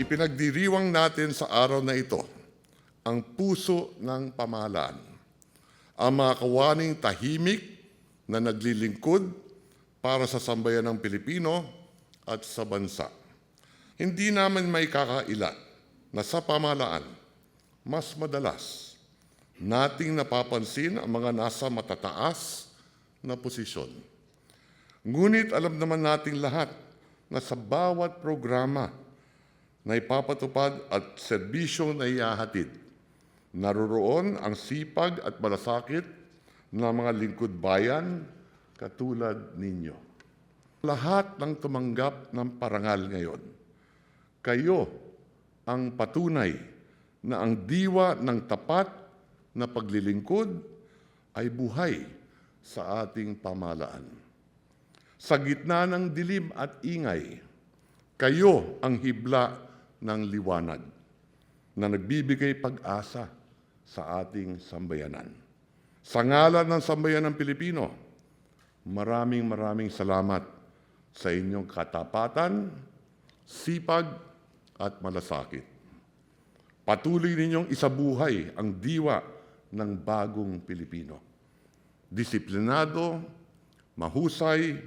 Ipinagdiriwang natin sa araw na ito ang puso ng pamahalaan, ang mga kawaning tahimik na naglilingkod para sa sambayan ng Pilipino at sa bansa. Hindi namin may kakaila na sa pamahalaan, mas madalas nating napapansin ang mga nasa matataas na posisyon. Ngunit alam naman nating lahat na sa bawat programa na ipapatupad at serbisyong na ihahatid, naroroon ang sipag at malasakit ng mga lingkod bayan katulad ninyo. Lahat ng tumanggap ng parangal ngayon, kayo ang patunay na ang diwa ng tapat na paglilingkod ay buhay sa ating pamahalaan. Sa gitna ng dilim at ingay, kayo ang hibla ng liwanag na nagbibigay pag-asa sa ating sambayanan. Sa ngalan ng sambayanang Pilipino, maraming salamat sa inyong katapatan, sipag at malasakit. Patuloy ninyong isabuhay ang diwa ng bagong Pilipino. Disiplinado, mahusay,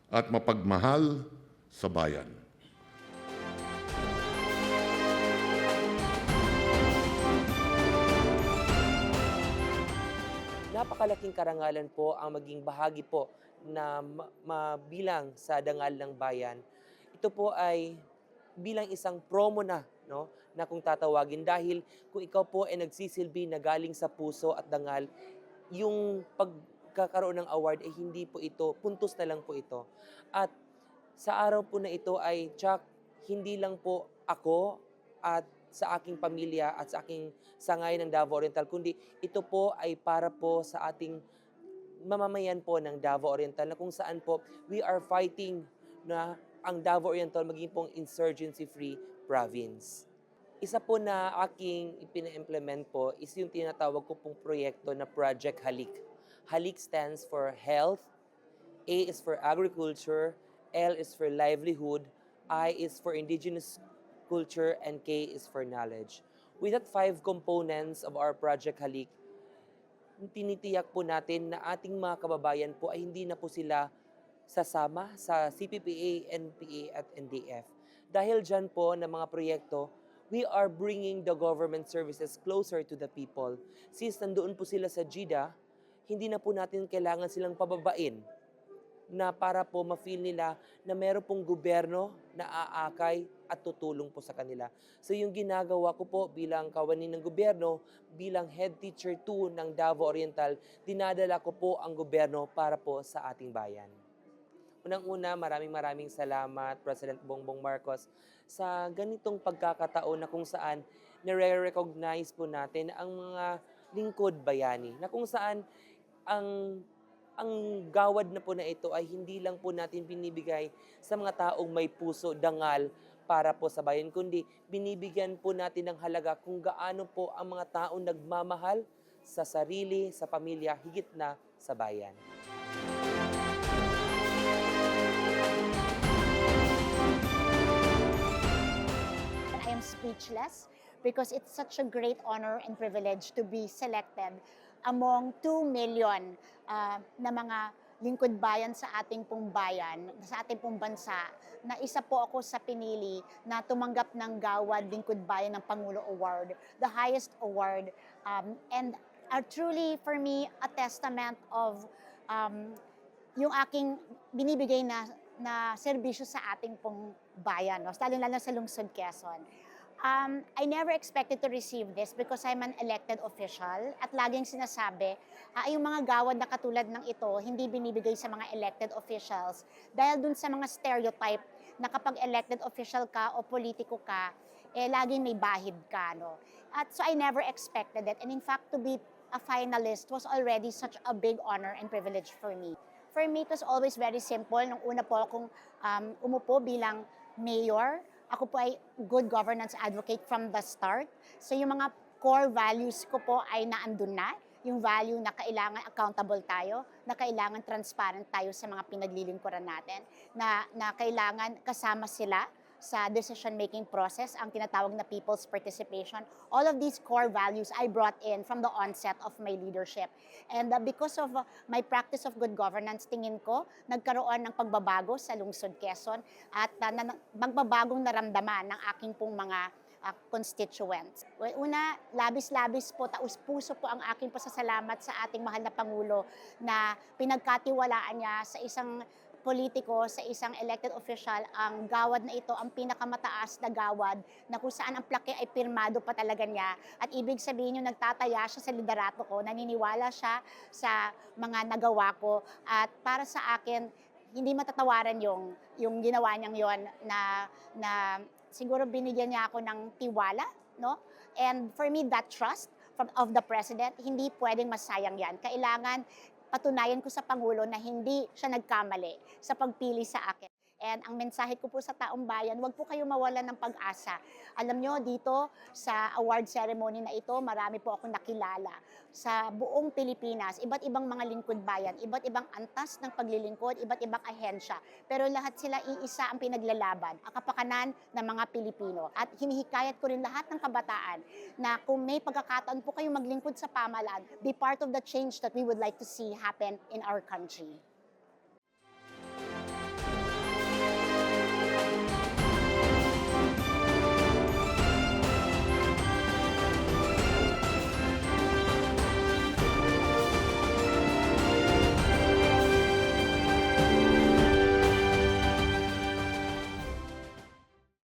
at mapagmahal sa bayan. Napakalaking karangalan po ang maging bahagi po na mabilang sa dangal ng bayan. Ito po ay bilang isang promo na, no, na kung tatawagin, dahil kung ikaw po ay nagsisilbi na galing sa puso at dangal, yung pagkakaroon ng award ay hindi po ito, puntos na lang po ito. At sa araw po na ito ay, Chuck, hindi lang po ako at sa aking pamilya at sa aking sangay ng Davao Oriental, kundi ito po ay para po sa ating mamamayan po ng Davao Oriental, na kung saan po we are fighting na ang Davao Oriental maging pong insurgency-free province. Isa po na aking ipina-implement po is yung tinatawag ko pong proyekto na Project Halik. Halik stands for health, A is for agriculture, L is for livelihood, I is for indigenous culture, and K is for knowledge. With that 5 components of our Project Halik, tinitiyak po natin na ating mga kababayan po ay hindi na po sila sasama sa CPPA, NPA at NDF. Dahil dyan po na mga proyekto, we are bringing the government services closer to the people. Since nandoon po sila sa GIDA, hindi na po natin kailangan silang pababain na para po ma-feel nila na meron pong gobyerno na aakay at tutulong po sa kanila. So yung ginagawa ko po bilang kawani ng gobyerno, bilang head teacher 2 ng Davao Oriental, dinadala ko po ang gobyerno para po sa ating bayan. Unang-una, maraming salamat, President Bongbong Marcos, sa ganitong pagkakataon na kung saan nare-recognize po natin ang mga lingkod bayani, na kung saan ang gawad na po na ito ay hindi lang po natin binibigay sa mga taong may puso, dangal para po sa bayan, kundi binibigyan po natin ng halaga kung gaano po ang mga taong nagmamahal sa sarili, sa pamilya, higit na sa bayan. I am speechless because it's such a great honor and privilege to be selected among 2 million na mga lingkod bayan sa ating pong bayan, sa ating pong bansa, na isa po ako sa pinili na tumanggap ng Gawad Lingkod Bayan ng Pangulo Award, the highest award, and are truly for me a testament of yung aking binibigay na serbisyo sa ating pong bayan, no? Lalo sa lungsod Quezon. I never expected to receive this because I'm an elected official, at laging sinasabi, yung mga gawad na katulad ng ito, hindi binibigay sa mga elected officials dahil dun sa mga stereotype na kapag elected official ka o politiko ka, laging may bahid ka. No? At so I never expected it, and in fact, to be a finalist was already such a big honor and privilege for me. For me, it was always very simple. Nung una po akong umupo bilang mayor, ako po ay good governance advocate from the start. So yung mga core values ko po ay naandun na. Yung value na kailangan accountable tayo, na kailangan transparent tayo sa mga pinaglilingkuran natin, na kailangan kasama sila sa decision-making process, ang tinatawag na people's participation. All of these core values I brought in from the onset of my leadership. And because of my practice of good governance, tingin ko, nagkaroon ng pagbabago sa Lungsod Quezon at magbabagong naramdaman ng aking pong mga constituents. Well, una, labis-labis po, taus-puso po ang aking pasasalamat sa ating mahal na Pangulo na pinagkatiwalaan niya sa isang politiko, sa isang elected official, ang gawad na ito, ang pinakamataas na gawad na kung saan ang plake ay pirmado pa talaga niya. At ibig sabihin yung nagtataya siya sa liderato ko, naniniwala siya sa mga nagawa ko. At para sa akin, hindi matatawaran yung ginawa niyang yon na siguro binigyan niya ako ng tiwala, no? And for me, that trust of the President, hindi pwedeng masayang yan. Kailangan patunayan ko sa Pangulo na hindi siya nagkamali sa pagpili sa akin. And ang mensahe ko po sa taong bayan, huwag po kayo mawalan ng pag-asa. Alam nyo, dito sa award ceremony na ito, marami po akong nakilala sa buong Pilipinas, iba't ibang mga lingkod bayan, iba't ibang antas ng paglilingkod, iba't ibang ahensya. Pero lahat sila iisa ang pinaglalaban, ang kapakanan ng mga Pilipino. At hinihikayat ko rin lahat ng kabataan na kung may pagkakataon po kayo maglingkod sa pamahalaan, be part of the change that we would like to see happen in our country.